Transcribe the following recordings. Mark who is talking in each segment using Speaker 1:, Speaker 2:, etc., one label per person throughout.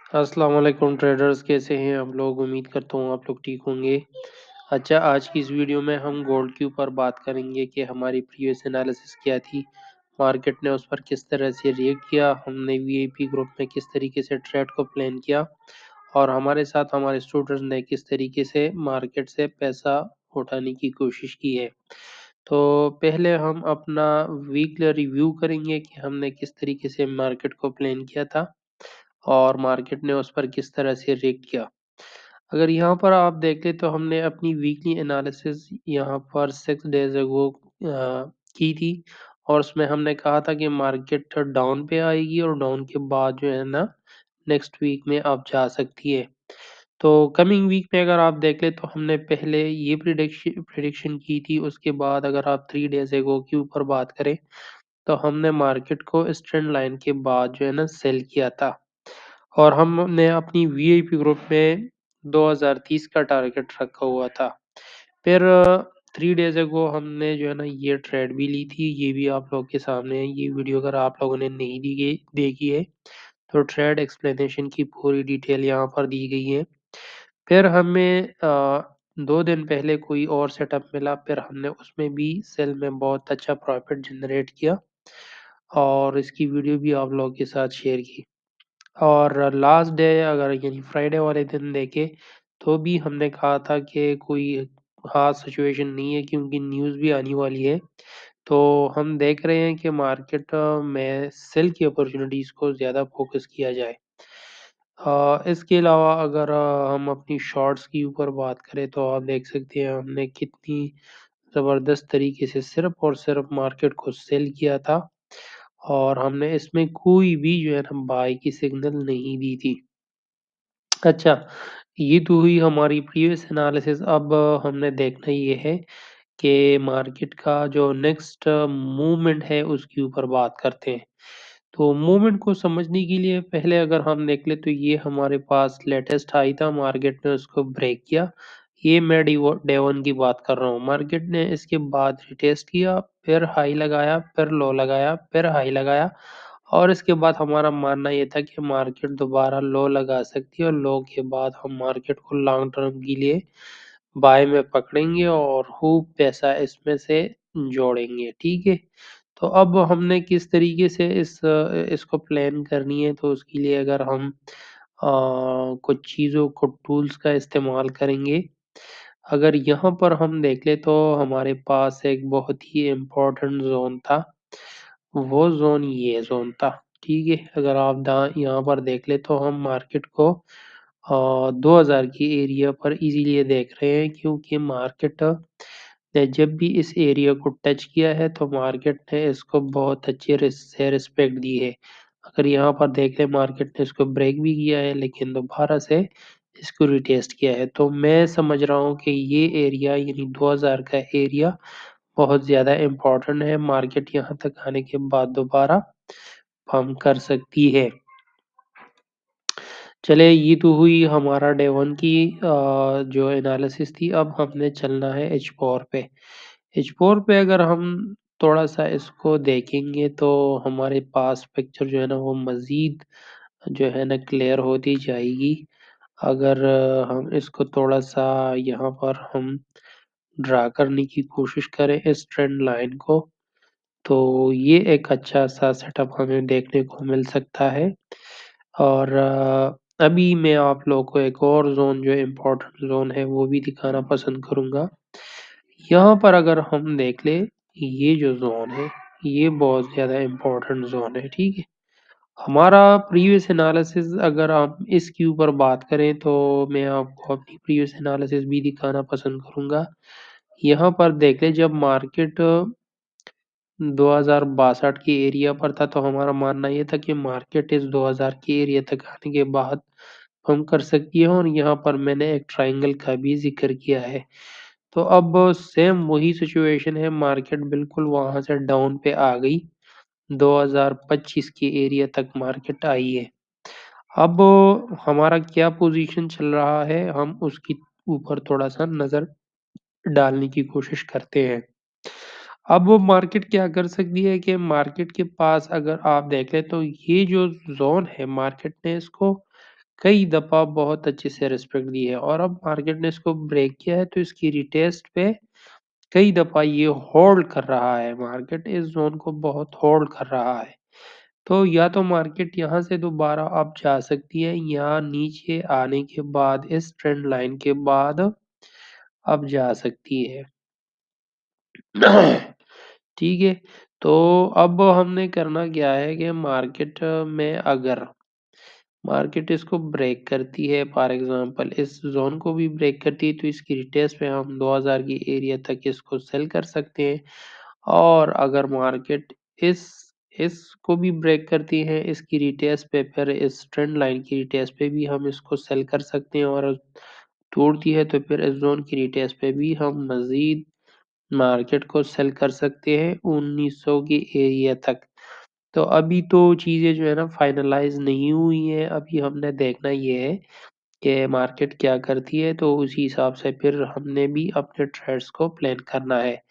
Speaker 1: अस्सलाम वालेकुम ट्रेडर्स, कैसे हैं आप लोग? उम्मीद करता हूँ आप लोग ठीक होंगे। अच्छा, आज की इस वीडियो में हम गोल्ड के ऊपर बात करेंगे कि हमारी प्रीवियस एनालिसिस क्या थी, मार्केट ने उस पर किस तरह से रिएक्ट किया, हमने वीआईपी ग्रुप में किस तरीके से ट्रेड को प्लान किया और हमारे साथ हमारे स्टूडेंट्स ने किस तरीके से मार्केट से पैसा उठाने की कोशिश की है। तो पहले हम अपना वीकली रिव्यू करेंगे कि हमने किस तरीके से मार्केट को प्लान किया था और मार्केट ने उस पर किस तरह से रिएक्ट किया। अगर यहाँ पर आप देखें तो हमने अपनी वीकली एनालिसिस यहाँ पर 6 डेज अगो की थी और उसमें हमने कहा था कि मार्केट डाउन पे आएगी और डाउन के बाद जो है ना नेक्स्ट वीक में आप जा सकती है। तो कमिंग वीक में अगर आप देख लें तो हमने पहले ये प्रिडिक्शन की थी, उसके बाद अगर आप 3 डेज अगो के ऊपर बात करें तो हमने मार्केट को इस ट्रेंड लाइन के बाद जो है ना सेल किया था और हमने अपनी वीआईपी ग्रुप में 2030 का टारगेट रखा हुआ था। फिर 3 डेज अगो हमने जो है ना ये ट्रेड भी ली थी, ये भी आप लोगों के सामने है। ये वीडियो अगर आप लोगों ने नहीं देखी है तो ट्रेड एक्सप्लेनेशन की पूरी डिटेल यहाँ पर दी गई है। फिर हमें 2 दिन पहले कोई और सेटअप मिला, फिर हमने उसमें भी सेल में बहुत अच्छा प्रॉफिट जनरेट किया और इसकी वीडियो भी आप लोगों के साथ शेयर की। और लास्ट डे अगर यानी फ्राइडे वाले दिन देखें तो भी हमने कहा था कि कोई ख़ास सिचुएशन नहीं है क्योंकि न्यूज़ भी आने वाली है। तो हम देख रहे हैं कि मार्केट में सेल की अपॉर्चुनिटीज़ को ज़्यादा फ़ोकस किया जाए। इसके अलावा अगर हम अपनी शॉर्ट्स के ऊपर बात करें तो आप देख सकते हैं हमने कितनी ज़बरदस्त तरीके से सिर्फ़ और सिर्फ़ मार्केट को सेल किया था और हमने इसमें कोई भी जो है ना बाय की सिग्नल नहीं दी थी। अच्छा, ये तो हुई हमारी प्रीवियस एनालिसिस। अब हमने देखना ये है कि मार्केट का जो नेक्स्ट मूवमेंट है उसके ऊपर बात करते हैं। तो मूवमेंट को समझने के लिए पहले अगर हम देख लें तो ये हमारे पास लेटेस्ट हाई था, मार्केट ने उसको ब्रेक किया। ये मैं डे 1 की बात कर रहा हूँ। मार्केट ने इसके बाद रिटेस्ट किया, फिर हाई लगाया, फिर लो लगाया, फिर हाई लगाया और इसके बाद हमारा मानना ये था कि मार्केट दोबारा लो लगा सकती है और लो के बाद हम मार्केट को लॉन्ग टर्म के लिए बाय में पकड़ेंगे और खूब पैसा इसमें से जोड़ेंगे, ठीक है? तो अब हमने किस तरीके से इसको प्लान करनी है तो उसके लिए अगर हम कुछ चीज़ों को टूल्स का इस्तेमाल करेंगे। अगर यहाँ पर हम देख लें तो हमारे पास एक बहुत ही इम्पोर्टेंट ज़ोन था, वो ज़ोन ये ज़ोन था, ठीक है? अगर आप दा यहाँ पर देख लें तो हम मार्केट को 2000 की एरिया पर इज़िली देख रहे हैं क्योंकि मार्केट ने जब भी इस एरिया को टच किया है तो मार्केट ने इसको बहुत अच्छे से रिस्पेक्ट दी है। अगर यहाँ पर देख लें मार्केट ने इसको ब्रेक भी किया है लेकिन दोबारा से इसको रिटेस्ट किया है। तो मैं समझ रहा हूँ कि ये एरिया यानी 2000 का एरिया बहुत ज़्यादा इम्पोर्टेंट है। मार्केट यहाँ तक आने के बाद दोबारा पम्प कर सकती है। चलिए, ये तो हुई हमारा डे 1 की जो एनालिसिस थी। अब हमने चलना है H4 पे। H4 पे अगर हम थोड़ा-सा इसको देखेंगे तो हमारे पास पिक्चर जो है ना वो मज़ीद जो है ना क्लियर होती जाएगी। अगर हम इसको थोड़ा-सा यहाँ पर हम ड्रा करने की कोशिश करें इस ट्रेंड लाइन को, तो ये एक अच्छा-सा सेटअप हमें देखने को मिल सकता है। और अभी मैं आप लोगों को एक और ज़ोन जो इम्पोर्टेंट ज़ोन है वो भी दिखाना पसंद करूँगा। यहाँ पर अगर हम देख लें, ये जो ज़ोन है, ये बहुत ज़्यादा इम्पोर्टेंट ज़ोन है, ठीक है? हमारा प्रीवियस एनालिसिस अगर आप इसके ऊपर बात करें तो मैं आपको अपनी प्रीवियस एनालिसिस भी दिखाना पसंद करूँगा। यहाँ पर देख लें जब मार्केट 2062 के एरिया पर था तो हमारा मानना ये था कि मार्केट इस 2000 के एरिया तक आने के बाद हम कर सकती है और यहाँ पर मैंने एक ट्रायंगल का भी ज़िक्र किया है। तो अब सेम वही सिचुएशन है, मार्केट बिल्कुल वहाँ से डाउन पे आ गई, 2025 के एरिया तक मार्केट आई है। अब हमारा क्या पोज़ीशन चल रहा है, हम उसके ऊपर थोड़ा-सा नज़र डालने की कोशिश करते हैं। अब वो मार्केट क्या कर सकती है कि मार्केट के पास अगर आप देखें तो ये जो ज़ोन है मार्केट ने इसको कई दफ़ा बहुत अच्छे से रिस्पेक्ट दी है और अब मार्केट ने इसको ब्रेक किया है तो इसकी रिटेस्ट पे कई दफ़ा ये होल्ड कर रहा है, मार्केट इस ज़ोन को बहुत होल्ड कर रहा है। तो या तो मार्केट यहाँ से दोबारा अप जा सकती है या नीचे आने के बाद इस ट्रेंड लाइन के बाद अप जा सकती है। ठीक है, तो अब हमने करना क्या है कि मार्केट में अगर मार्केट इसको ब्रेक करती है, फॉर एग्जांपल इस जोन को भी ब्रेक करती है, तो इसकी रिटेस्ट पे हम 2000 की एरिया तक इसको सेल कर सकते हैं। और अगर मार्केट इस इसको भी ब्रेक करती है इसकी रिटेस्ट पे, फिर इस ट्रेंड लाइन की रिटेस्ट पे भी हम इसको सेल कर सकते हैं, और तोड़ती है तो फिर इस जोन की रिटेस्ट पे भी हम मजीद मार्केट को सेल कर सकते हैं 1900 की एरिया तक। तो अभी तो चीज़ें जो है ना फाइनलाइज नहीं हुई हैं, अभी हमने देखना ये है कि मार्केट क्या करती है, तो उसी हिसाब से फिर हमने भी अपने ट्रेड्स को प्लान करना है।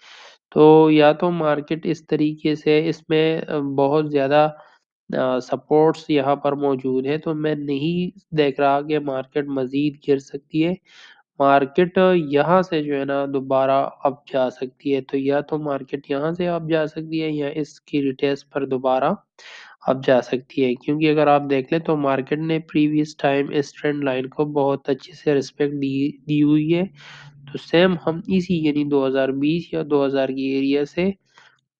Speaker 1: तो या तो मार्केट इस तरीके से इसमें बहुत ज़्यादा सपोर्ट्स यहाँ पर मौजूद है, तो मैं नहीं देख रहा कि मार्केट मज़ीद गिर सकती है। मार्केट यहाँ से जो है ना दोबारा अप जा सकती है, तो या तो मार्केट यहाँ से अप जा सकती है या इसकी रिटेस्ट पर दोबारा अप जा सकती है, क्योंकि अगर आप देख लें तो मार्केट ने प्रीवियस टाइम इस ट्रेंड लाइन को बहुत अच्छे से रिस्पेक्ट दी दी हुई है। तो सेम हम इसी यानी 2020 या 2000 की एरिया से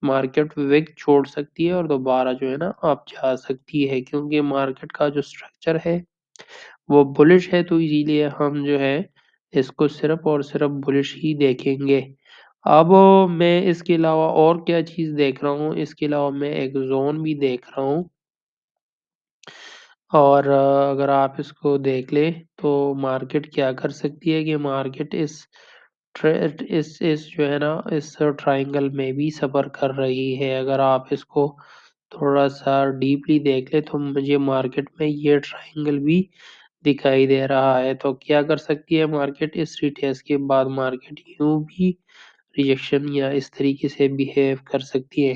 Speaker 1: मार्केट विक छोड़ सकती है और दोबारा जो है ना अप जा सकती है, क्योंकि मार्केट का जो स्ट्रक्चर है वो बुलिश है, तो इसीलिए हम जो है इसको सिर्फ और सिर्फ बुलिश ही देखेंगे। अब मैं इसके अलावा और क्या चीज़ देख रहा हूँ, इसके अलावा मैं एक जोन भी देख रहा हूँ, और अगर आप इसको देख लें तो मार्केट क्या कर सकती है कि मार्केट इस जो है ना इस ट्रायंगल में भी सफ़र कर रही है। अगर आप इसको थोड़ा सा डीपली देख लें तो मुझे मार्केट में ये ट्रायंगल भी दिखाई दे रहा है। तो क्या कर सकती है मार्केट, इस रिट्रेस के बाद मार्केट यूं भी रिजेक्शन या इस तरीके से बिहेव कर सकती है।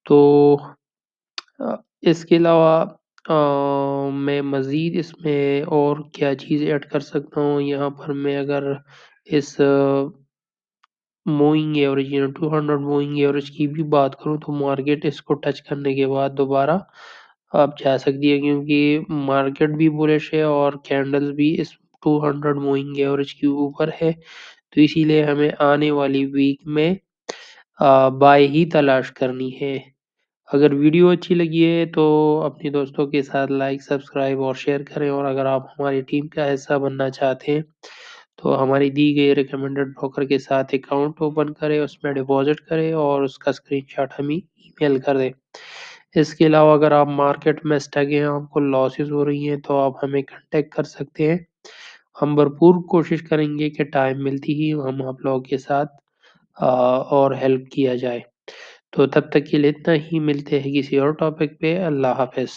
Speaker 1: तो अ, इसके अलावा मैं मज़ीद इसमें और क्या चीज़ ऐड कर सकता हूँ, यहाँ पर मैं अगर इस मूविंग एवरेज या 200 मूविंग एवरेज की भी बात करूँ तो मार्केट इसको टच करने के बाद दोबारा अब जा सकती है, क्योंकि मार्केट भी बुलिश है और कैंडल्स भी इस 200 मूविंग एवरेज के ऊपर है। तो इसीलिए हमें आने वाली वीक में बाय ही तलाश करनी है। अगर वीडियो अच्छी लगी है तो अपने दोस्तों के साथ लाइक, सब्सक्राइब और शेयर करें, और अगर आप हमारी टीम का हिस्सा बनना चाहते हैं तो हमारी दी गई रिकमेंडेड ब्रोकर के साथ अकाउंट ओपन करें, उसमें डिपॉजिट करें और उसका स्क्रीनशॉट हमें ईमेल कर दें। इसके अलावा अगर आप मार्केट में स्टक हैं, आपको लॉसेस हो रही हैं, तो आप हमें कांटेक्ट कर सकते हैं। हम भरपूर कोशिश करेंगे कि टाइम मिलती ही हम आप लोगों के साथ और हेल्प किया जाए। तो तब तक के लिए इतना ही, मिलते हैं किसी और टॉपिक पे। अल्लाह हाफ़िज़।